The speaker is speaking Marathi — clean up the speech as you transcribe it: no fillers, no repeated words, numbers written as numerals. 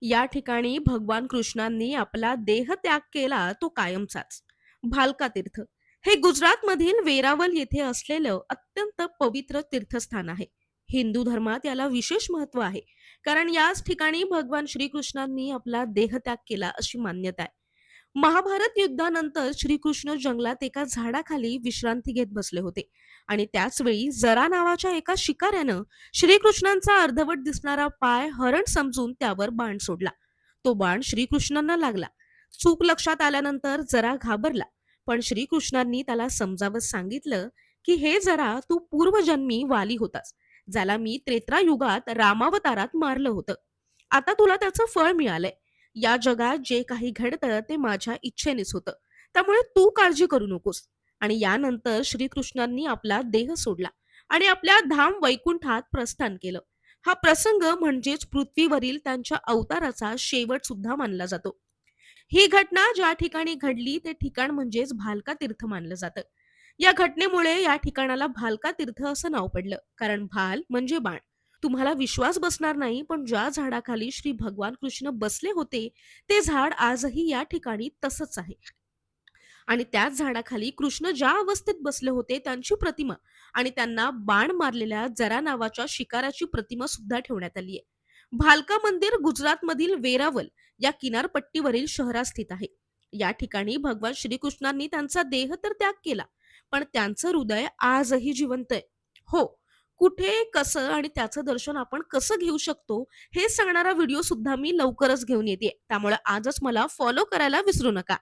या ठिकाणी भगवान कृष्णांनी आपला देहत्याग केला तो कायमचाच. भालका तीर्थ हे गुजरातमधील वेरावल येथे असलेलं अत्यंत पवित्र तीर्थस्थान आहे. हिंदू धर्मात याला विशेष महत्व आहे, कारण याच ठिकाणी भगवान श्रीकृष्णांनी आपला देहत्याग केला अशी मान्यता आहे. महाभारत युद्धानंतर श्रीकृष्ण जंगलात एका झाडाखाली विश्रांती घेत बसले होते आणि त्याच वेळी जरा नावाच्या एका शिकाऱ्यानं श्रीकृष्णांचा अर्धवट दिसणारा पाय हरण समजून त्यावर बाण सोडला. तो बाण श्रीकृष्णांना लागला. चूक लक्षात आल्यानंतर जरा घाबरला, पण श्रीकृष्णांनी त्याला समजावत सांगितलं की हे जरा तू पूर्वजन्मी वाली होतास, ज्याला मी त्रेतायुगात रामावतारात मारलं होतं. आता तुला त्याचं फळ मिळालंय. या जगात जे काही घडतं ते माझ्या इच्छेनेच होतं, त्यामुळे तू काळजी करू नकोस. आणि यानंतर श्रीकृष्णांनी आपला देह सोडला आणि आपल्या धाम वैकुंठात प्रस्थान केलं. हा प्रसंग म्हणजेच पृथ्वीवरील त्यांच्या अवताराचा शेवट सुद्धा मानला जातो. ही घटना ज्या ठिकाणी घडली ते ठिकाण म्हणजेच भालका तीर्थ मानलं जातं. या घटनेमुळे या ठिकाणाला भालका तीर्थ असं नाव पडलं, कारण भाल म्हणजे बाण. तुम्हाला विश्वास बसणार नाही, पण ज्या झाडाखाली श्री भगवान कृष्ण बसले होते ते झाड आजही या ठिकाणी तसंच आहे. आणि त्याच झाडाखाली कृष्ण ज्या अवस्थेत बसले होते त्यांची प्रतिमा आणि त्यांना बाण मारलेल्या जरा नावाच्या शिकाराची प्रतिमा सुद्धा ठेवण्यात आली आहे. भालका मंदिर गुजरातमधील वेरावल या किनारपट्टीवरील शहरात स्थित आहे. या ठिकाणी भगवान श्रीकृष्णांनी त्यांचा देह तर त्याग केला, पण त्यांचं हृदय आजही जिवंत आहे. हो, कुठे, कसं आणि त्याचं दर्शन आपण कसं घेऊ शकतो हे सांगणारा व्हिडिओ सुद्धा मी लवकरच घेऊन येते. त्यामुळे आजच मला फॉलो करायला विसरू नका.